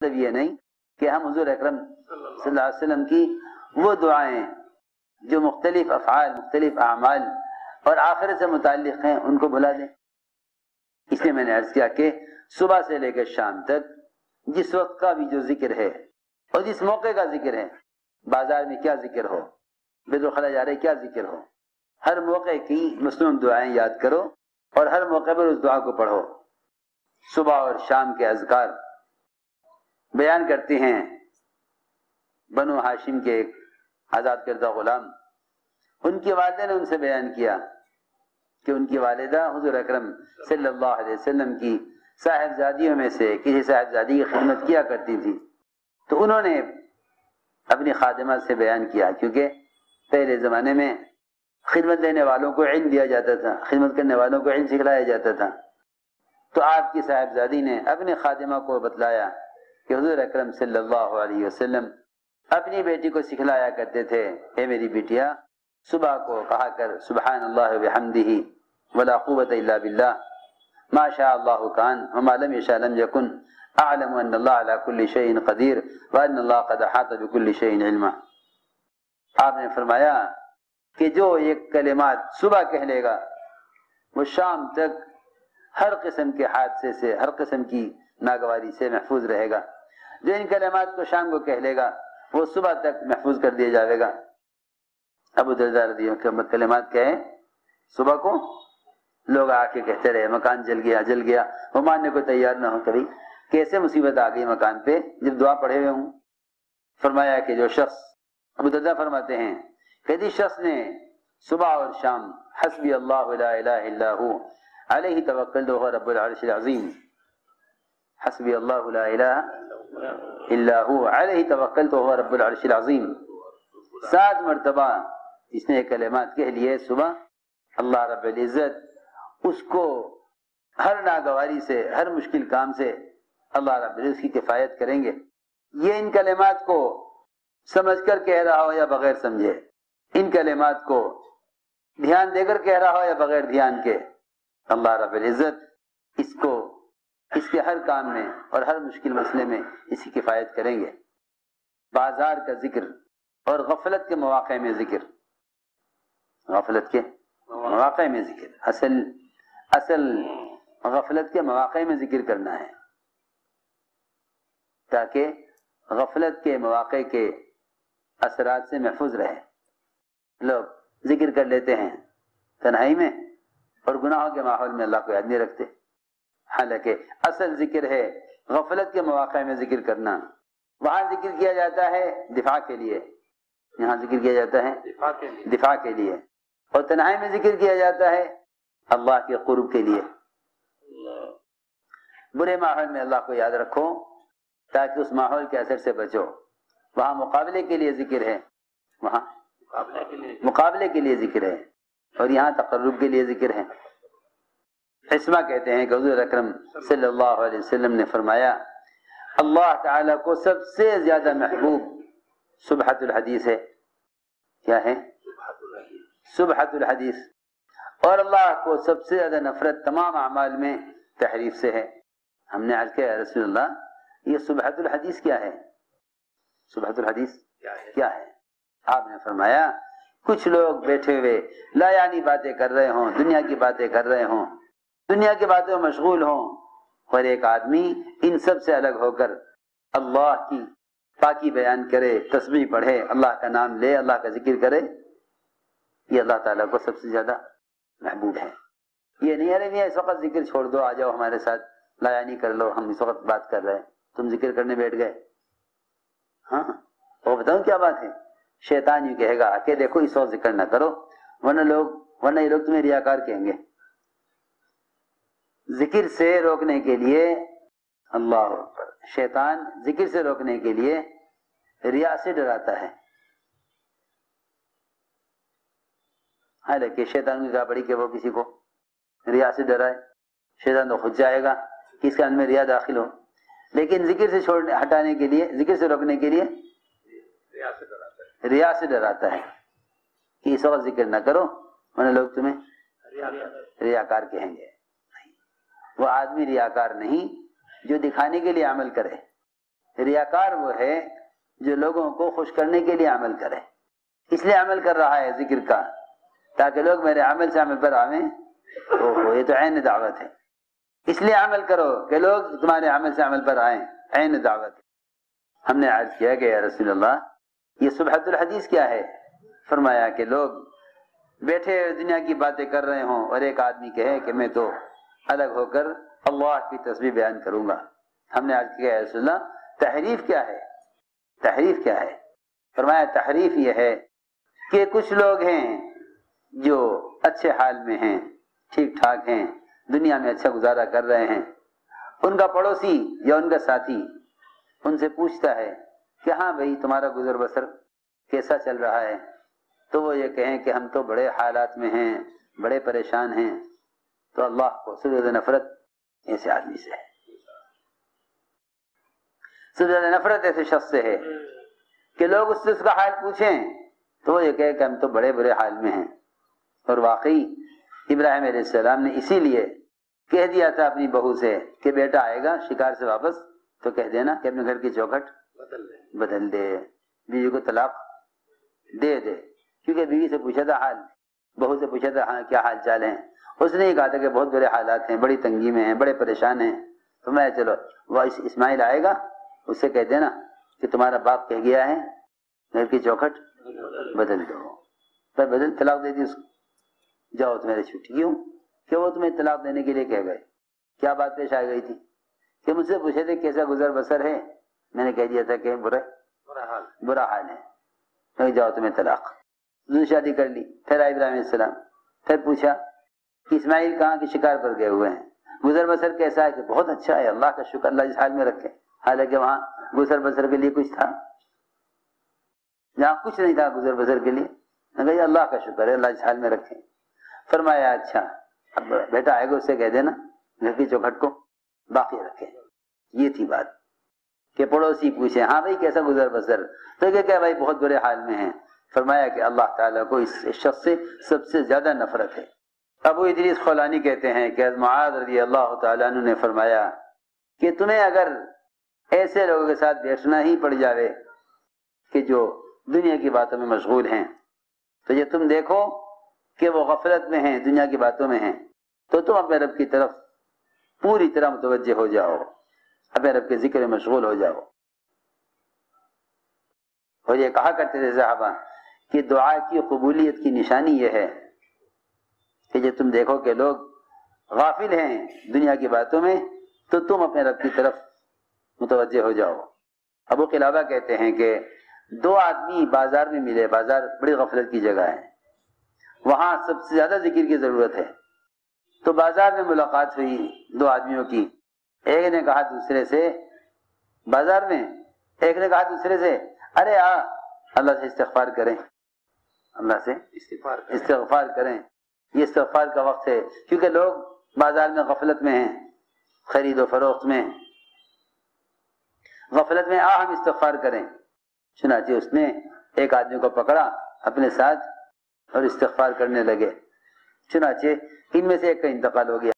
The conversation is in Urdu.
مطلب یہ نہیں کہ ہم حضور اکرم صلی اللہ علیہ وسلم کی وہ دعائیں جو مختلف افعال، مختلف اعمال اور آخرت سے متعلق ہیں ان کو بھلا دیں۔ اس لیے میں نے عرض کیا کہ صبح سے لے کر شام تک جس وقت کا بھی جو ذکر ہے اور جس موقع کا ذکر ہے، بازار میں کیا ذکر ہو، بیت الخلا جا رہے کیا ذکر ہو، ہر موقع کی مصنون دعائیں یاد کرو اور ہر موقع پر اس دعا کو پڑھو۔ صبح اور شام کے اذکار بیان کرتے ہیں بنو ہاشم کے ایک آزاد کردہ غلام، ان کی والدہ نے ان سے بیان کیا کہ ان کی والدہ حضور اکرم صلی اللہ علیہ وسلم کی صاحبزادیوں میں سے کسی صاحبزادی کی خدمت کیا کرتی تھی، تو انہوں نے اپنی خادمہ سے بیان کیا، کیونکہ پہلے زمانے میں خدمت دینے والوں کو علم دیا جاتا تھا، خدمت کرنے والوں کو علم سکھلایا جاتا تھا، تو آپ کی صاحبزادی نے اپنی خادمہ کو بتلایا کہ حضور اکرم صلی اللہ علیہ وسلم اپنی بیٹی کو سکھلایا کرتے تھے، اے میری بیٹیا صبح کو کہا کر سبحان اللہ وبحمدہ ولا قوت الا باللہ ما شاء اللہ کان وما لم یشاء لم یکن اعلم ان اللہ علی کل شیء قدیر وان اللہ قد احاط بکل شیء علما۔ آپ نے فرمایا کہ جو یہ کلمات صبح کہہ لے گا وہ شام تک ہر قسم کے حادثے سے، ہر قسم کی ناگواری سے محفوظ رہے گا۔ جو ان کلمات کو شام کو کہہ لے گا وہ صبح تک محفوظ کر دیا جائے گا۔ ابو درداء رضی اللہ عنہ کلمات کہے صبح کو، لوگ آ کے کہتے رہے مکان جل گیا جل گیا، وہ ماننے کو تیار نہ ہو، کبھی کیسے مصیبت آ گئی مکان پہ جب دعا پڑھے ہوئے ہوں۔ فرمایا کہ جو شخص، ابو درداء فرماتے ہیں کہ جس شخص نے صبح اور شام حسبی اللہ لا الہ الا ہو علیہ توکلت وهو رب العرش العظیم، حسبی اللہ لا الہ الا ہو علیہ توکلت وهو رب العرش العظیم، 7 مرتبہ جس نے یہ کلمات کہہ لیے صبح، اللہ رب العزت اس کو ہر ناگواری سے، ہر مشکل کام سے اللہ رب العزت اس کی کفایت کریں گے۔ یہ ان کلمات کو سمجھ کر کہہ رہا ہو یا بغیر سمجھے، ان کلمات کو دھیان دے کر کہہ رہا ہو یا بغیر دھیان کے، اللہ رب العزت اس کو اس کے ہر کام میں اور ہر مشکل مسئلے میں اس کی کفایت کریں گے۔ بازار کا ذکر اور غفلت کے مواقع میں ذکر، غفلت کے مواقع میں ذکر، اصل غفلت کے مواقع میں ذکر کرنا ہے، تاکہ غفلت کے مواقع کے اثرات سے محفوظ رہے۔ لوگ ذکر کر لیتے ہیں تنہائی میں اور گناہوں کے ماحول میں اللہ کو یاد نہیں رکھتے، حالانکہ اصل ذکر ہے غفلت کے مواقع میں ذکر کرنا۔ وہاں ذکر کیا جاتا ہے دفاع کے لیے، یہاں ذکر کیا جاتا ہے دفاع کے لیے، اور تنہائی میں ذکر کیا جاتا ہے اللہ کے قرب کے لیے۔ برے ماحول میں اللہ کو یاد رکھو تاکہ اس ماحول کے اثر سے بچو۔ وہاں مقابلے کے لیے ذکر ہے، وہاں مقابلے کے لیے ذکر ہے، اور یہاں تقرب کے لیے ذکر ہے۔ عصمہ کہتے ہیں کہ حضور اکرم صلی اللہ علیہ وسلم نے فرمایا اللہ تعالیٰ کو سب سے زیادہ محبوب سبحۃ الحدیث ہے۔ کیا ہے؟ سبحۃ الحدیث۔ اور اللہ کو سب سے زیادہ نفرت تمام اعمال میں تحریف سے ہے۔ ہم نے عرض کیا یا رسول اللہ یہ سبحۃ الحدیث کیا ہے؟ سبحۃ الحدیث کیا ہے؟ آپ نے فرمایا کچھ لوگ بیٹھے ہوئے لا یعنی باتیں کر رہے ہوں، دنیا کی باتیں کر رہے ہوں، دنیا کی باتوں میں مشغول ہوں، اور ایک آدمی ان سب سے الگ ہو کر اللہ کی پاکی بیان کرے، تسبیح پڑھے، اللہ کا نام لے، اللہ کا ذکر کرے، یہ اللہ تعالیٰ کو سب سے زیادہ محبوب ہے۔ یہ نہیں ارے میاں اس وقت ذکر چھوڑ دو، آ جاؤ ہمارے ساتھ لا یعنی کر لو، ہم اس وقت بات کر رہے ہیں، تم ذکر کرنے بیٹھ گئے۔ ہاں وہ بتاؤں کیا بات ہے؟ شیطان یہ کہے گا کہ دیکھو اس وقت ذکر نہ کرو ورنہ یہ لوگ تمہیں ریاکار کہیں گے۔ ذکر سے روکنے کے لیے اللہ اکبر، شیطان ذکر سے روکنے کے لیے ریا سے ڈراتا ہے۔ حالانکہ شیطان کی کیا پڑی کہ وہ کسی کو ریا سے ڈرائے، شیطان تو خود جائے گا کہ اس کے اندر میں ریا داخل ہو، لیکن ذکر سے ہٹانے کے لیے، ذکر سے روکنے کے لیے ریا سے ڈراتا ہے کہ اس وقت ذکر نہ کرو ورنہ لوگ تمہیں ریاکار کہیں گے۔ وہ آدمی ریاکار نہیں جو دکھانے کے لیے عمل کرے، ریاکار وہ ہے جو لوگوں کو خوش کرنے کے لیے عمل کرے، اس لیے عمل کر رہا ہے ذکر کا تاکہ لوگ میرے عمل سے عمل پر آویں۔ یہ تو عین دعوت ہے، اس لیے عمل کرو کہ لوگ تمہارے عمل سے عمل پر آئیں، عین دعوت ہے۔ ہم نے عرض کیا کہ یا رسول اللہ یہ صبحۃ الحدیث کیا ہے؟ فرمایا کہ لوگ بیٹھے دنیا کی باتیں کر رہے ہوں اور ایک آدمی کہے کہ میں تو الگ ہو کر اللہ کی تسبیح بیان کروں گا۔ ہم نے عرض کیا یا رسول اللہ تحریف کیا ہے؟ تحریف کیا ہے؟ فرمایا تحریف یہ ہے کہ کچھ لوگ ہیں جو اچھے حال میں ہیں، ٹھیک ٹھاک ہیں، دنیا میں اچھا گزارا کر رہے ہیں، ان کا پڑوسی یا ان کا ساتھی ان سے پوچھتا ہے کہ ہاں بھائی تمہارا گزر بسر کیسا چل رہا ہے؟ تو وہ یہ کہیں کہ ہم تو بڑے حالات میں ہیں، بڑے پریشان ہیں، تو اللہ کو سب سے نفرت ایسے آدمی سے ہے، سب سے نفرت ایسے شخص سے ہے کہ لوگ اس سے اس کا حال پوچھیں تو وہ یہ کہے کہ ہم تو بڑے برے حال میں ہیں۔ اور واقعی ابراہیم علیہ السلام نے اسی لیے کہہ دیا تھا اپنی بہو سے کہ بیٹا آئے گا شکار سے واپس تو کہہ دینا کہ اپنے گھر کی چوکھٹ بدل دے، بیوی کو طلاق دے دے، کیونکہ بیوی سے پوچھا تھا حال، بہو سے پوچھا تھا ہاں کیا حال چال ہیں، اس نے یہ کہا تھا کہ بہت برے حالات ہیں، بڑی تنگی میں ہیں، بڑے پریشان ہیں۔ تو میں چلو وہ اسماعیل آئے گا اس سے کہہ دینا کہ تمہارا باپ کہہ گیا ہے گھر کی چوکھٹ بدل دو، پر بدل طلاق دے دی اس کو، جاؤ تمہاری چھٹی۔ کیوں کہ وہ تمہیں طلاق دینے کے لیے کہہ گئے؟ کیا بات پیش آ گئی تھی کہ مجھ سے پوچھے تھے کیسا گزر بسر ہے، میں نے کہہ دیا تھا کہ برا حال ہے، تو جاؤ تمہیں طلاق۔ دوسری شادی کر لی، پھر آئے ابراہیم علیہ السلام، پھر پوچھا کہ اسماعیل کہاں کی شکار پر گئے ہوئے ہیں، گزر بسر کیسا ہے؟ کہ بہت اچھا ہے، اللہ کا شکر، اللہ جس حال میں رکھے۔ حالانکہ وہاں گزر بسر کے لیے کچھ تھا؟ جہاں کچھ نہیں تھا گزر بسر کے لیے، میں کہا اللہ کا شکر ہے، اللہ جس حال میں رکھے۔ فرمایا اچھا اب بیٹا آئے گا اس سے کہہ دینا گھر کی چوکھٹ کو باقی رکھے۔ یہ تھی بات کہ پڑوسی پوچھے ہاں بھائی کیسا گزر بسر، تو کہ بھائی بہت برے حال میں ہیں۔ فرمایا کہ اللہ تعالیٰ کو اس شخص سے سب سے زیادہ نفرت ہے۔ ابو ادریس خولانی کہتے ہیں کہ معاذ رضی اللہ تعالیٰ عنہ نے فرمایا کہ تمہیں اگر ایسے لوگوں کے ساتھ بیٹھنا ہی پڑ جاوے کہ جو دنیا کی باتوں میں مشغول ہیں، تو یہ تم دیکھو کہ وہ غفلت میں ہیں، دنیا کی باتوں میں ہیں، تو تم اپنے رب کی طرف پوری طرح متوجہ ہو جاؤ، اپنے رب کے ذکر میں مشغول ہو جاؤ۔ اور یہ کہا کرتے تھے صحابہ کہ دعا کی قبولیت کی نشانی یہ ہے کہ جب تم دیکھو کہ لوگ غافل ہیں دنیا کی باتوں میں تو تم اپنے رب کی طرف متوجہ ہو جاؤ۔ ابو قلابہ کہتے ہیں کہ دو آدمی بازار میں ملے، بازار بڑی غفلت کی جگہ ہے، وہاں سب سے زیادہ ذکر کی ضرورت ہے، تو بازار میں ملاقات ہوئی دو آدمیوں کی، ایک نے کہا دوسرے سے، بازار میں ایک نے کہا دوسرے سے ارے اللہ سے استغفار کریں، اللہ سے استغفار کریں، یہ استغفار کا وقت ہے، کیونکہ لوگ بازار میں غفلت میں ہیں، خرید و فروخت میں غفلت میں، ہم استغفار کریں۔ چنانچہ اس نے ایک آدمی کو پکڑا اپنے ساتھ اور استغفار کرنے لگے، چنانچہ ان میں سے ایک کا انتقال ہو گیا۔